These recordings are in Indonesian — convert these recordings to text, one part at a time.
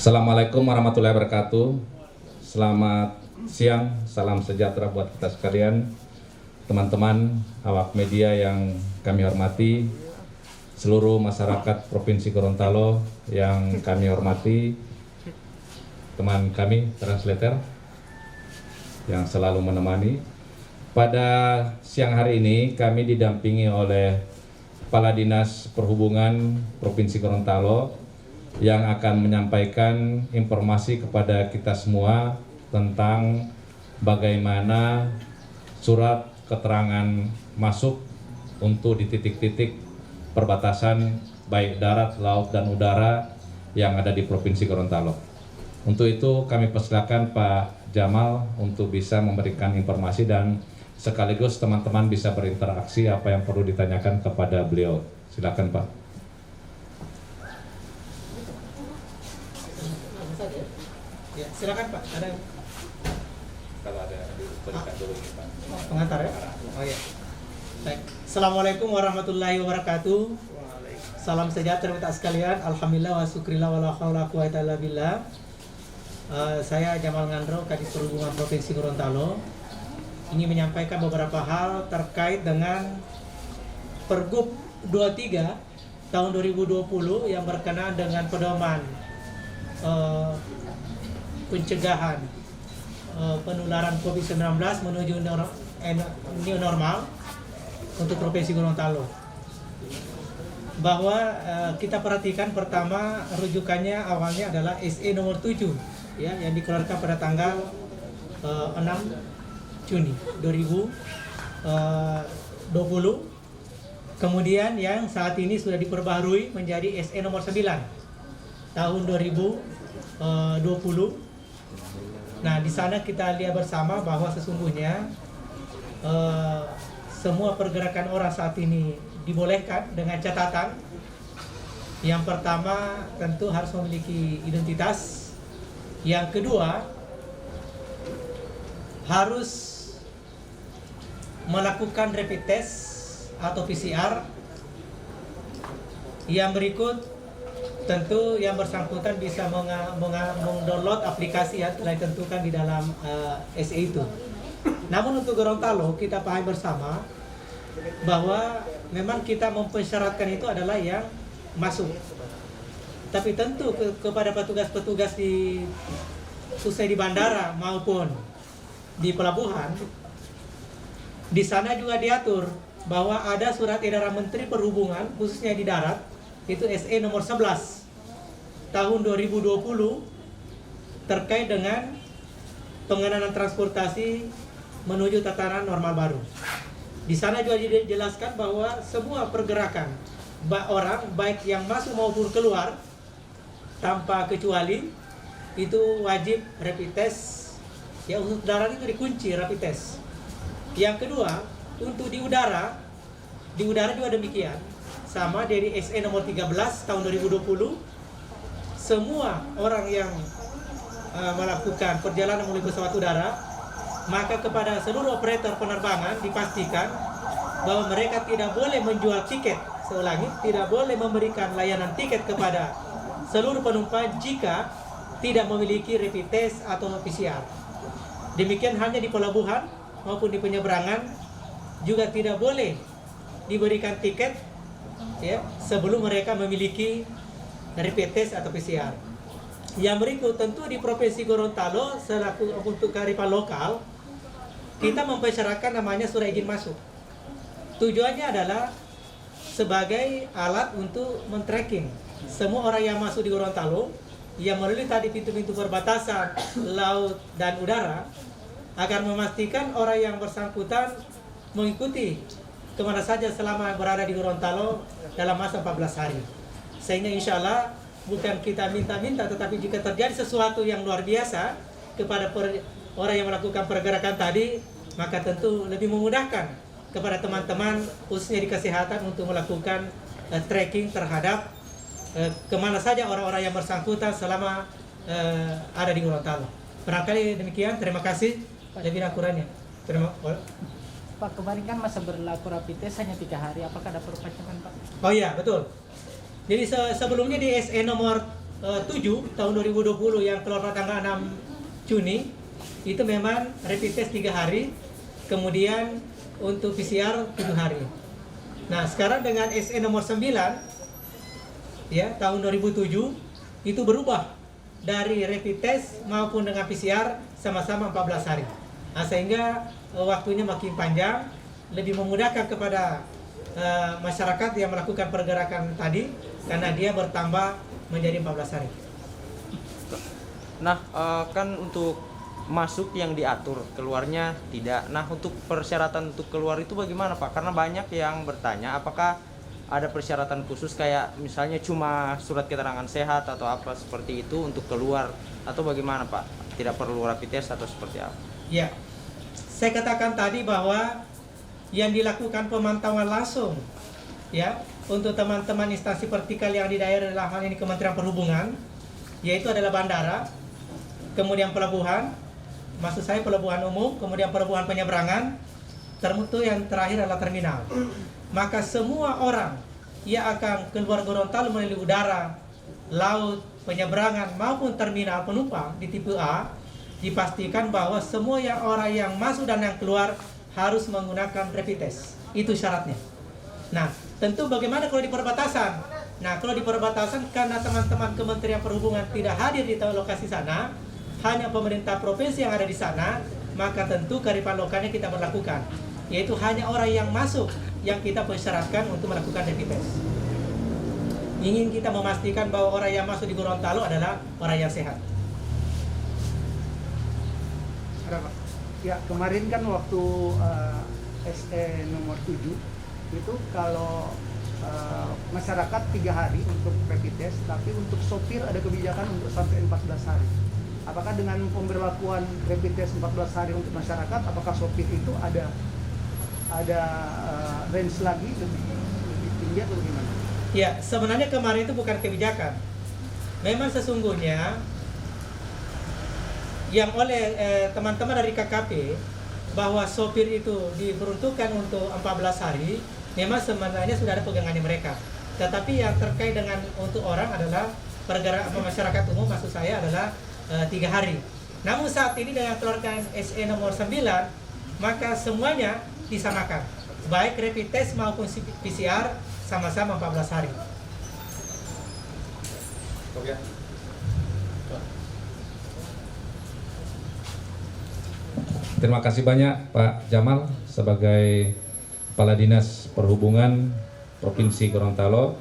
Assalamualaikum warahmatullahi wabarakatuh. Selamat siang, salam sejahtera buat kita sekalian, teman-teman awak media yang kami hormati, seluruh masyarakat Provinsi Gorontalo yang kami hormati, teman kami translator yang selalu menemani. Pada siang hari ini kami didampingi oleh Kepala Dinas Perhubungan Provinsi Gorontalo yang akan menyampaikan informasi kepada kita semua tentang bagaimana surat keterangan masuk untuk di titik-titik perbatasan baik darat, laut, dan udara yang ada di Provinsi Gorontalo. Untuk itu kami persilakan Pak Jamal untuk bisa memberikan informasi dan sekaligus teman-teman bisa berinteraksi apa yang perlu ditanyakan kepada beliau. Silakan Pak. Ya, silakan Pak. Ada Kalau ada diberikan dulu Pak. pengantar ya? Oh iya. Baik. Assalamualaikum warahmatullahi wabarakatuh. Salam sejahtera kita sekalian. Alhamdulillah wa syukrillah wa la haula wa quwata illa billah. Saya Jamal Ngandro, Kadis Perhubungan Provinsi Gorontalo. Ini menyampaikan beberapa hal terkait dengan Pergub 23 tahun 2020 yang berkenaan dengan pedoman pencegahan penularan COVID-19 menuju new normal untuk Provinsi Gorontalo. Bahwa kita perhatikan pertama rujukannya awalnya adalah SE nomor 7 ya, yang dikeluarkan pada tanggal 6 Juni 2020. Kemudian yang saat ini sudah diperbaharui menjadi SE nomor 9 tahun 2020. Nah, di sana kita lihat bersama bahwa sesungguhnya semua pergerakan orang saat ini dibolehkan dengan catatan. Yang pertama tentu harus memiliki identitas. Yang kedua harus melakukan rapid test atau PCR. Yang berikut tentu yang bersangkutan bisa mendownload aplikasi yang telah ditentukan di dalam SE itu. Namun untuk Gorontalo kita pahami bersama bahwa memang kita mempersyaratkan itu adalah yang masuk. Tapi tentu kepada petugas-petugas khususnya di bandara maupun di pelabuhan, di sana juga diatur bahwa ada surat edaran Menteri Perhubungan khususnya di darat, itu SE nomor 11 tahun 2020 terkait dengan pengenalan transportasi menuju tatanan normal baru. Di sana juga dijelaskan bahwa semua pergerakan orang baik yang masuk maupun keluar tanpa kecuali itu wajib rapid test. Ya, untuk darat itu dikunci rapid test. Yang kedua, untuk di udara juga demikian. Sama dari SE nomor 13 tahun 2020, semua orang yang melakukan perjalanan melalui pesawat udara, maka kepada seluruh operator penerbangan dipastikan bahwa mereka tidak boleh menjual tiket. Saya ulangi, tidak boleh memberikan layanan tiket kepada seluruh penumpang jika tidak memiliki rapid test atau PCR. Demikian hanya di pelabuhan maupun di penyeberangan juga tidak boleh diberikan tiket ya, sebelum mereka memiliki rapid test atau PCR. Yang berikut tentu di Provinsi Gorontalo selaku untuk kearifan lokal kita mempersyaratkan namanya surat izin masuk. Tujuannya adalah sebagai alat untuk men-tracking semua orang yang masuk di Gorontalo yang melalui tadi pintu-pintu perbatasan laut dan udara agar memastikan orang yang bersangkutan mengikuti kemana saja selama berada di Gorontalo dalam masa 14 hari. Sehingga insya Allah bukan kita minta-minta, tetapi jika terjadi sesuatu yang luar biasa kepada orang yang melakukan pergerakan tadi, maka tentu lebih memudahkan kepada teman-teman khususnya di kesehatan untuk melakukan tracking terhadap kemana saja orang-orang yang bersangkutan selama ada di Gorontalo. Barangkali demikian, terima kasih. Lebih akurannya. Pak, kemarin kan masa berlaku rapid test hanya 3 hari, apakah ada perpanjangan Pak? Oh iya, betul. Jadi sebelumnya di SE nomor 7 tahun 2020 yang keluar pada tanggal 6 Juni itu memang rapid test 3 hari, kemudian untuk PCR 7 hari. Nah, sekarang dengan SE nomor 9 ya tahun 2007 itu berubah dari rapid test maupun dengan PCR sama-sama 14 hari. Nah, sehingga waktunya makin panjang, lebih memudahkan kepada masyarakat yang melakukan pergerakan tadi karena dia bertambah menjadi 14 hari. Nah, kan untuk masuk yang diatur, keluarnya tidak. Nah, untuk persyaratan untuk keluar itu bagaimana, Pak? Karena banyak yang bertanya apakah ada persyaratan khusus kayak misalnya cuma surat keterangan sehat atau apa seperti itu untuk keluar atau bagaimana, Pak? Tidak perlu rapid test atau seperti apa? Ya, saya katakan tadi bahwa yang dilakukan pemantauan langsung ya untuk teman-teman instansi vertikal yang di daerah dalam hal ini Kementerian Perhubungan, yaitu adalah bandara, kemudian pelabuhan, maksud saya pelabuhan umum, kemudian pelabuhan penyeberangan, termutu yang terakhir adalah terminal. Maka semua orang yang akan keluar Gorontalo melalui udara, laut, penyeberangan maupun terminal penumpang di tipe A, dipastikan bahwa semua orang yang masuk dan yang keluar harus menggunakan rapid test. Itu syaratnya. Nah, tentu bagaimana kalau di perbatasan? Nah, kalau di perbatasan karena teman-teman Kementerian Perhubungan tidak hadir di lokasi sana, hanya pemerintah provinsi yang ada di sana, maka tentu kearifan lokalnya kita berlakukan, yaitu hanya orang yang masuk yang kita persyaratkan untuk melakukan rapid test. Ingin kita memastikan bahwa orang yang masuk di Gorontalo adalah orang yang sehat. Ada, Pak? Ya, kemarin kan waktu SE nomor 7 itu kalau masyarakat 3 hari untuk rapid test, tapi untuk sopir ada kebijakan untuk sampai 14 hari. Apakah dengan pemberlakuan rapid test 14 hari untuk masyarakat, apakah sopir itu ada range lagi lebih tinggi atau bagaimana? Ya, sebenarnya kemarin itu bukan kebijakan. Memang sesungguhnya yang oleh teman-teman dari KKP bahwa sopir itu diperuntukkan untuk 14 hari, memang sebenarnya sudah ada pegangannya mereka. Tetapi yang terkait dengan untuk orang adalah pergerakan masyarakat umum, maksud saya adalah 3 hari. Namun saat ini dengan keluarkan SE nomor 9, maka semuanya disamakan, baik rapid test maupun PCR sama-sama 14 hari. Terima kasih banyak Pak Jamal sebagai Kepala Dinas Perhubungan Provinsi Gorontalo.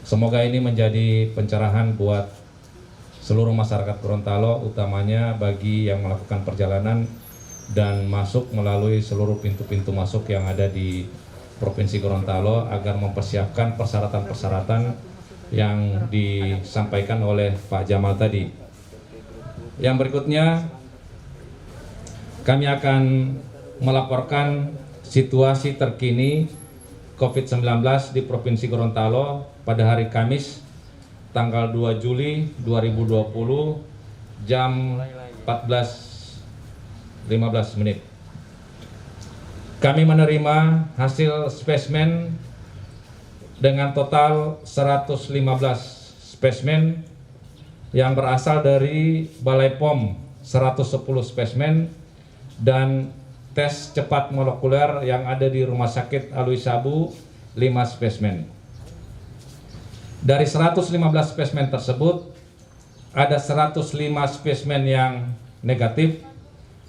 Semoga ini menjadi pencerahan buat seluruh masyarakat Gorontalo, utamanya bagi yang melakukan perjalanan dan masuk melalui seluruh pintu-pintu masuk yang ada di Provinsi Gorontalo agar mempersiapkan persyaratan-persyaratan yang disampaikan oleh Pak Jamal tadi. Yang berikutnya, kami akan melaporkan situasi terkini COVID-19 di Provinsi Gorontalo pada hari Kamis tanggal 2 Juli 2020 jam 14.15 menit. Kami menerima hasil spesimen dengan total 115 spesimen yang berasal dari Balai POM 110 spesimen dan tes cepat molekuler yang ada di Rumah Sakit Alwi Sabu 5 spesimen. Dari 115 spesimen tersebut ada 105 spesimen yang negatif,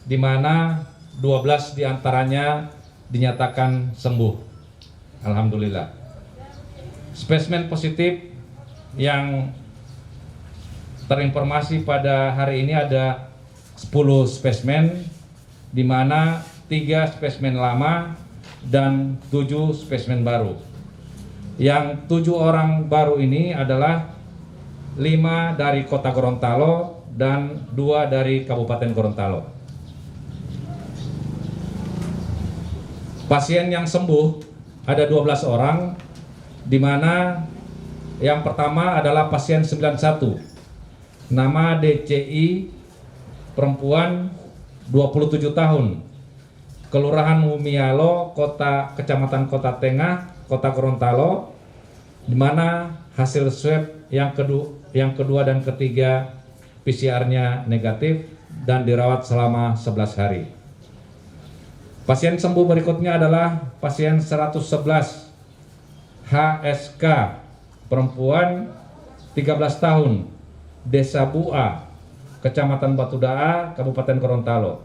di mana 12 diantaranya dinyatakan sembuh. Alhamdulillah. Spesimen positif yang terinformasi pada hari ini ada 10 spesimen, di mana 3 spesimen lama dan 7 spesimen baru. Yang 7 orang baru ini adalah 5 dari Kota Gorontalo dan 2 dari Kabupaten Gorontalo. Pasien yang sembuh ada 12 orang, di mana yang pertama adalah pasien 91, nama DCI, perempuan 27 tahun, Kelurahan Mumialo, Kecamatan Kota Tengah, Kota Gorontalo, di mana hasil swab yang kedua yang kedua dan ketiga PCR-nya negatif dan dirawat selama 11 hari. Pasien sembuh berikutnya adalah pasien 111 HSK, perempuan 13 tahun, Desa Bua, Kecamatan Batudaa, Kabupaten Gorontalo.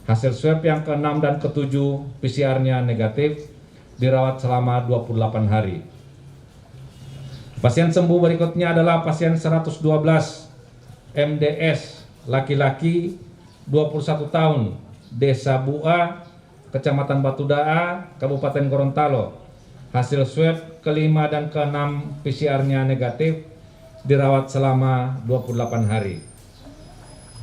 Hasil swab yang ke-6 dan ke-7 PCR-nya negatif, dirawat selama 28 hari. Pasien sembuh berikutnya adalah pasien 112 MDS, laki-laki 21 tahun, Desa Bua, Kecamatan Batudaa, Kabupaten Gorontalo. Hasil swab ke-5 dan ke-6 PCR-nya negatif, dirawat selama 28 hari.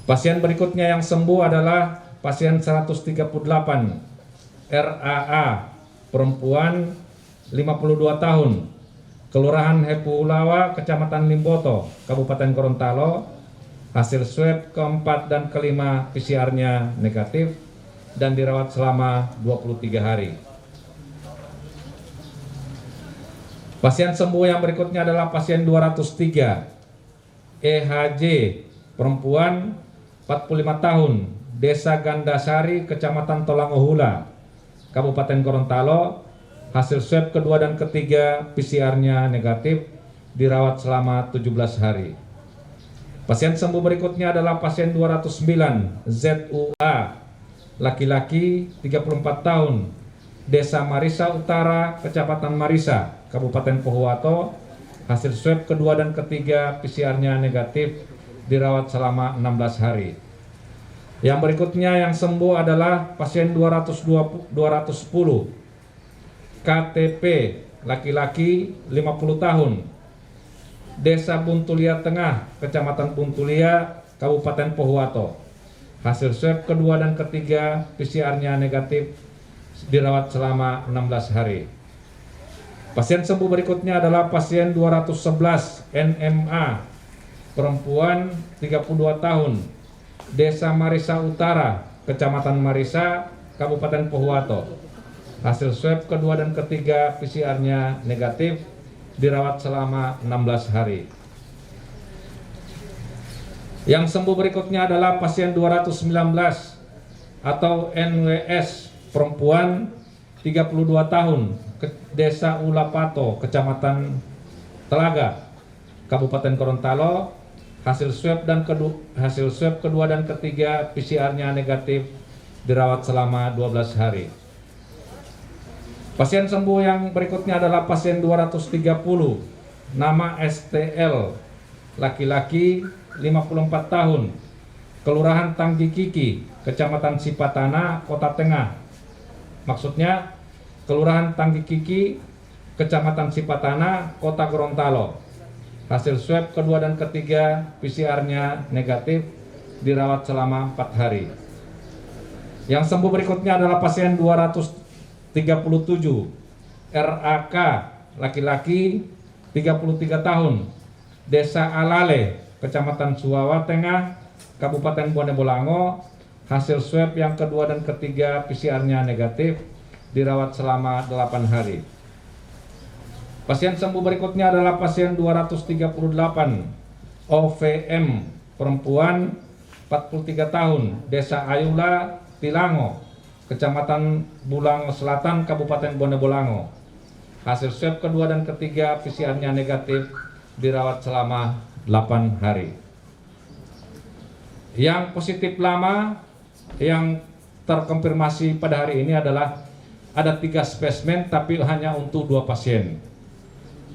Pasien berikutnya yang sembuh adalah pasien 138 RAA, perempuan 52 tahun, Kelurahan Hepulawa, Kecamatan Limboto, Kabupaten Gorontalo. Hasil swab ke-4 dan ke-5 PCR-nya negatif dan dirawat selama 23 hari. Pasien sembuh yang berikutnya adalah pasien 203 EHJ, perempuan 45 tahun, Desa Gandasari, Kecamatan Tolangohula, Kabupaten Gorontalo. Hasil swab kedua dan ketiga PCR-nya negatif, dirawat selama 17 hari. Pasien sembuh berikutnya adalah pasien 209 ZUA, laki-laki 34 tahun, Desa Marisa Utara, Kecamatan Marisa, Kabupaten Pohuwato. Hasil swab kedua dan ketiga PCR-nya negatif, dirawat selama 16 hari. Yang berikutnya yang sembuh adalah pasien 210 KTP, laki-laki 50 tahun, Desa Buntulia Tengah, Kecamatan Buntulia, Kabupaten Pohuwato. Hasil swab kedua dan ketiga PCR-nya negatif, dirawat selama 16 hari. Pasien sembuh berikutnya adalah pasien 211 NMA, perempuan 32 tahun, Desa Marisa Utara, Kecamatan Marisa, Kabupaten Pohuwato. Hasil swab kedua dan ketiga PCR-nya negatif, dirawat selama 16 hari. Yang sembuh berikutnya adalah pasien 219 atau NWS, perempuan 32 tahun, Desa Ulapato, Kecamatan Telaga, Kabupaten Gorontalo. Hasil swab kedua dan ketiga PCR-nya negatif, dirawat selama 12 hari. Pasien sembuh yang berikutnya adalah pasien 230, nama STL, laki-laki 54 tahun, Kelurahan Tanggi Kiki, Kecamatan Sipatana, Kota Tengah. Maksudnya Kelurahan Tanggi Kiki, Kecamatan Sipatana, Kota Gorontalo. Hasil swab kedua dan ketiga PCR-nya negatif, dirawat selama 4 hari. Yang sembuh berikutnya adalah pasien 237 RAK, laki-laki 33 tahun, Desa Alale, Kecamatan Suwawa Tengah, Kabupaten Bone Bolango. Hasil swab yang kedua dan ketiga PCR-nya negatif, dirawat selama 8 hari. Pasien sembuh berikutnya adalah pasien 238 OVM, perempuan 43 tahun, Desa Ayula, Tilango, Kecamatan Bulango Selatan, Kabupaten Bone Bolango. Hasil swab kedua dan ketiga PCR-nya negatif, dirawat selama 8 hari. Yang positif lama yang terkonfirmasi pada hari ini adalah ada 3 spesimen tapi hanya untuk 2 pasien.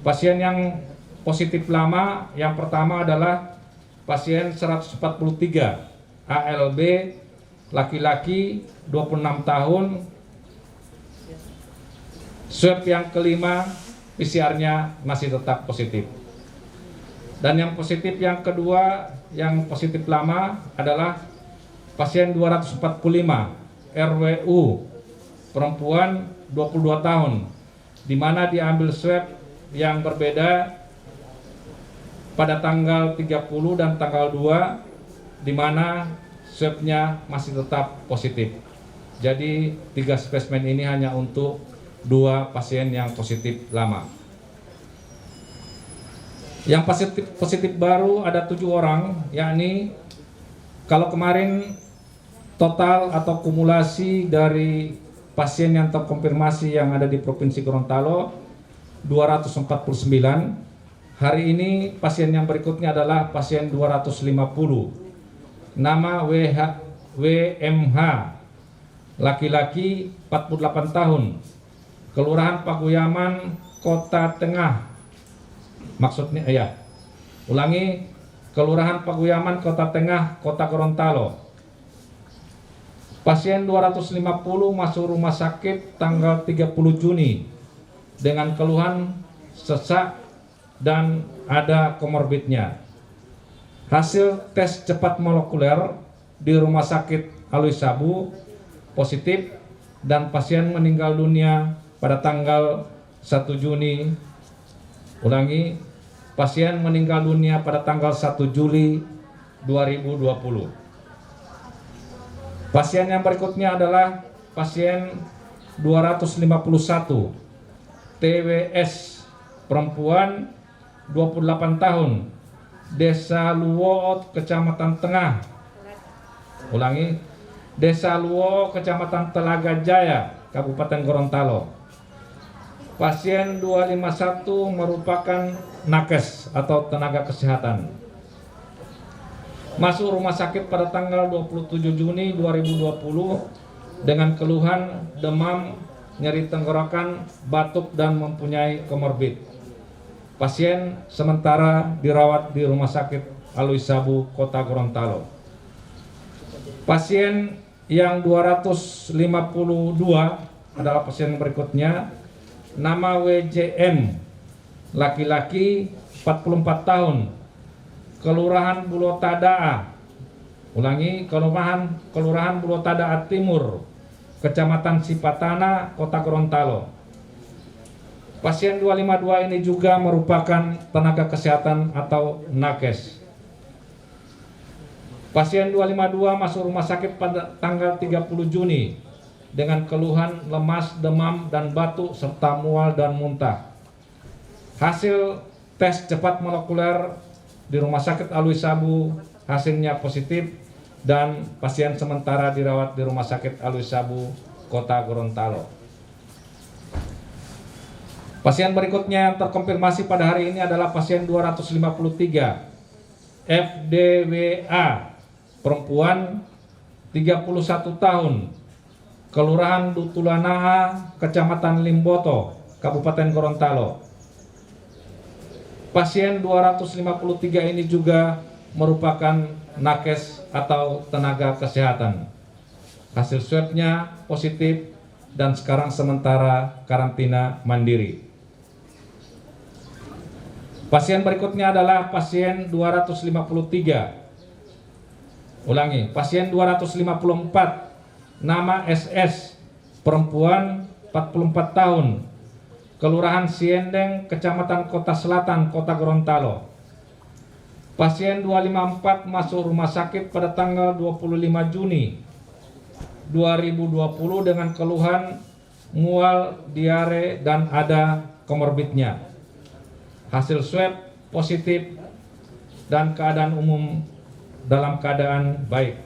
Pasien yang positif lama yang pertama adalah pasien 143 ALB, laki-laki 26 tahun. Swab yang kelima PCR-nya masih tetap positif. Dan yang positif yang kedua, yang positif lama adalah pasien 245 RWU, perempuan 22 tahun, di mana diambil swab yang berbeda pada tanggal 30 dan tanggal 2, di mana swabnya masih tetap positif. Jadi 3 spesimen ini hanya untuk 2 pasien yang positif lama. Yang positif baru ada 7 orang, yakni kalau kemarin total atau kumulasi dari pasien yang terkonfirmasi yang ada di Provinsi Gorontalo 249. Hari ini pasien yang berikutnya adalah pasien 250. Nama WMH, laki-laki 48 tahun, Kelurahan Paguyaman, Kota Tengah. Maksudnya ulangi, Kelurahan Paguyaman, Kota Tengah, Kota Gorontalo. Pasien 250 masuk rumah sakit tanggal 30 Juni dengan keluhan sesak dan ada komorbidnya. Hasil tes cepat molekuler di Rumah Sakit Alwi Sabu positif dan pasien meninggal dunia pada tanggal 1 Juni. Ulangi, pasien meninggal dunia pada tanggal 1 Juli 2020. Pasien yang berikutnya adalah pasien 251 TWS, perempuan 28 tahun, Desa Luwo, Kecamatan Tengah. Ulangi, Desa Luwo, Kecamatan Telaga Jaya, Kabupaten Gorontalo. Pasien 251 merupakan nakes atau tenaga kesehatan. Masuk rumah sakit pada tanggal 27 Juni 2020 dengan keluhan demam, nyeri tenggorokan, batuk, dan mempunyai komorbid. Pasien sementara dirawat di Rumah Sakit Alwi Sabu, Kota Gorontalo. Pasien yang 252 adalah pasien berikutnya. Nama WJM, laki-laki 44 tahun, Kelurahan Bulotadaa. Ulangi, Kelurahan Bulotadaa Timur, Kecamatan Sipatana, Kota Gorontalo. Pasien 252 ini juga merupakan tenaga kesehatan atau nakes. Pasien 252 masuk rumah sakit pada tanggal 30 Juni dengan keluhan lemas, demam, dan batuk serta mual dan muntah. Hasil tes cepat molekuler di Rumah Sakit Alwi Sabu hasilnya positif dan pasien sementara dirawat di Rumah Sakit Alwi Sabu, Kota Gorontalo. Pasien berikutnya yang terkonfirmasi pada hari ini adalah pasien 253 FDWA, perempuan 31 tahun, Kelurahan Dutulanaha, Kecamatan Limboto, Kabupaten Gorontalo. Pasien 253 ini juga merupakan nakes atau tenaga kesehatan. Hasil swabnya positif dan sekarang sementara karantina mandiri. Pasien berikutnya adalah pasien 253. Ulangi, pasien 254, nama SS, perempuan 44 tahun, Kelurahan Siendeng, Kecamatan Kota Selatan, Kota Gorontalo. Pasien 254 masuk rumah sakit pada tanggal 25 Juni 2020 dengan keluhan mual, diare, dan ada komorbidnya. Hasil swab positif dan keadaan umum dalam keadaan baik.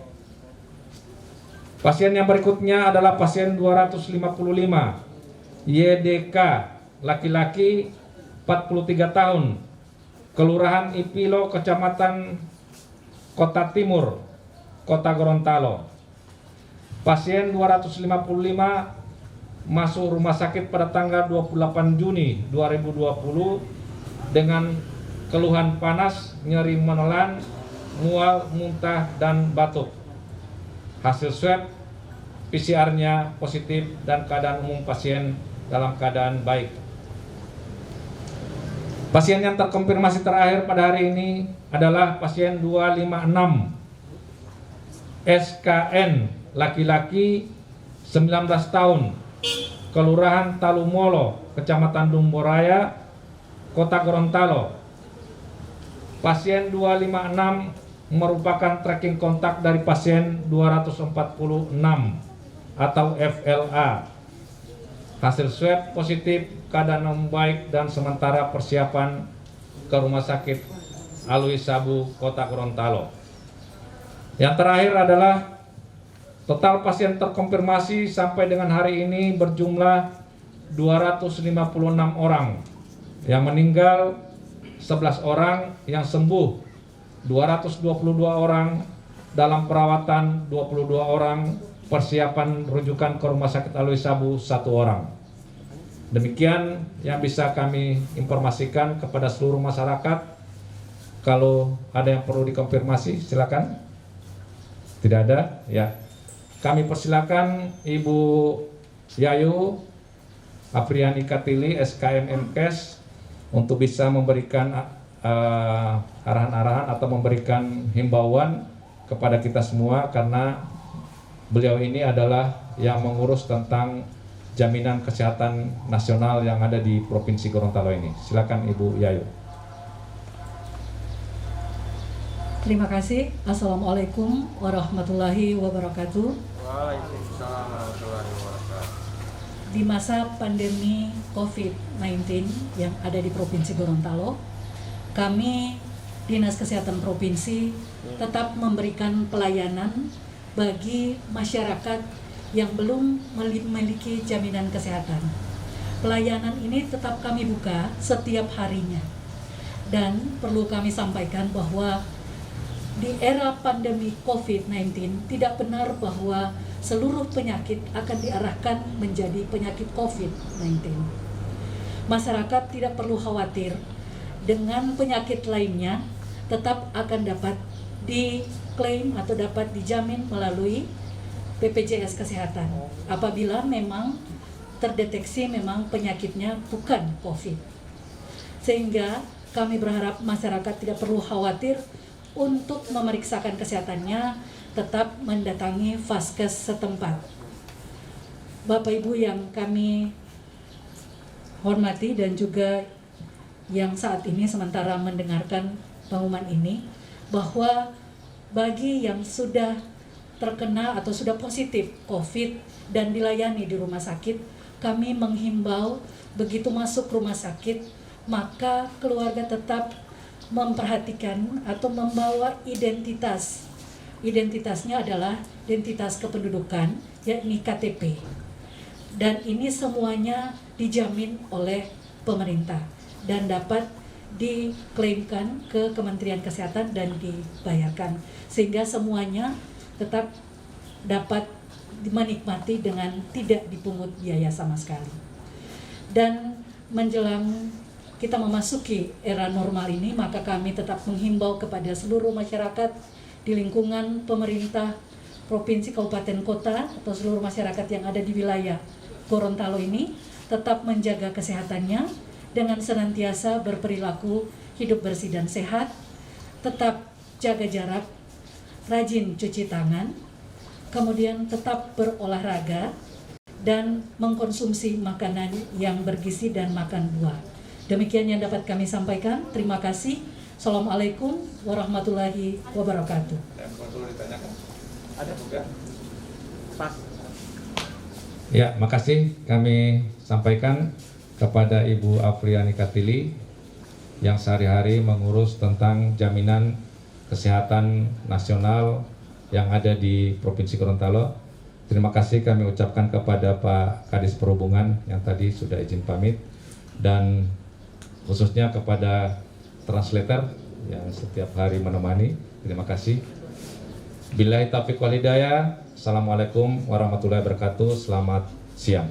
Pasien yang berikutnya adalah pasien 255 YDK, laki-laki 43 tahun, Kelurahan Ipilo, Kecamatan Kota Timur, Kota Gorontalo. Pasien 255 masuk rumah sakit pada tanggal 28 Juni 2020 dengan keluhan panas, nyeri menelan, mual, muntah, dan batuk. Hasil swab PCR-nya positif dan keadaan umum pasien dalam keadaan baik. Pasien yang terkonfirmasi terakhir pada hari ini adalah pasien 256 SKN, laki-laki 19 tahun, Kelurahan Talumolo, Kecamatan Dumboraya, Kota Gorontalo. Pasien 256 merupakan tracking kontak dari pasien 246 atau FLA. Hasil swab positif, keadaan membaik, dan sementara persiapan ke Rumah Sakit Alwi Sabu Kota Gorontalo. Yang terakhir adalah total pasien terkonfirmasi sampai dengan hari ini berjumlah 256 orang, yang meninggal 11 orang, yang sembuh 222 orang, dalam perawatan 22 orang, persiapan rujukan ke Rumah Sakit Alwi Sabu 1 orang. Demikian yang bisa kami informasikan kepada seluruh masyarakat. Kalau ada yang perlu dikonfirmasi, silakan. Tidak ada, ya. Kami persilakan Ibu Yayu Apriani Katili, SKM MKes, untuk bisa memberikan arahan-arahan atau memberikan himbauan kepada kita semua, karena beliau ini adalah yang mengurus tentang jaminan kesehatan nasional yang ada di Provinsi Gorontalo ini. Silakan Ibu Yayu. Terima kasih. Assalamualaikum warahmatullahi wabarakatuh. Waalaikumsalam warahmatullahi wabarakatuh. Di masa pandemi COVID-19 yang ada di Provinsi Gorontalo, kami Dinas Kesehatan Provinsi tetap memberikan pelayanan bagi masyarakat yang belum memiliki jaminan kesehatan. Pelayanan ini tetap kami buka setiap harinya. Dan perlu kami sampaikan bahwa di era pandemi COVID-19 tidak benar bahwa seluruh penyakit akan diarahkan menjadi penyakit COVID-19. Masyarakat tidak perlu khawatir, dengan penyakit lainnya tetap akan dapat diklaim atau dapat dijamin melalui BPJS Kesehatan apabila memang terdeteksi memang penyakitnya bukan COVID. Sehingga kami berharap masyarakat tidak perlu khawatir untuk memeriksakan kesehatannya, tetap mendatangi Vaskes setempat. Bapak Ibu yang kami hormati dan juga yang saat ini sementara mendengarkan pengumuman ini, bahwa bagi yang sudah terkena atau sudah positif COVID dan dilayani di rumah sakit, kami menghimbau begitu masuk rumah sakit, maka keluarga tetap memperhatikan atau membawa identitas. Identitasnya adalah identitas kependudukan, yakni KTP. Dan ini semuanya dijamin oleh pemerintah dan dapat diklaimkan ke Kementerian Kesehatan dan dibayarkan, sehingga semuanya tetap dapat menikmati dengan tidak dipungut biaya sama sekali. Dan menjelang kita memasuki era normal ini, maka kami tetap menghimbau kepada seluruh masyarakat di lingkungan pemerintah provinsi, kabupaten, kota, atau seluruh masyarakat yang ada di wilayah Gorontalo ini tetap menjaga kesehatannya dengan senantiasa berperilaku hidup bersih dan sehat, tetap jaga jarak, rajin cuci tangan, kemudian tetap berolahraga, dan mengkonsumsi makanan yang bergizi dan makan buah. Demikian yang dapat kami sampaikan. Terima kasih. Assalamualaikum warahmatullahi wabarakatuh. Yang perlu ditanyakan? Ada juga? Pas. Ya, makasih kami sampaikan kepada Ibu Apriani Katili yang sehari-hari mengurus tentang jaminan kesehatan nasional yang ada di Provinsi Gorontalo. Terima kasih kami ucapkan kepada Pak Kadis Perhubungan yang tadi sudah izin pamit, dan khususnya kepada translator yang setiap hari menemani. Terima kasih. Billahi taufiq wal hidayah. Assalamualaikum warahmatullahi wabarakatuh. Selamat siang.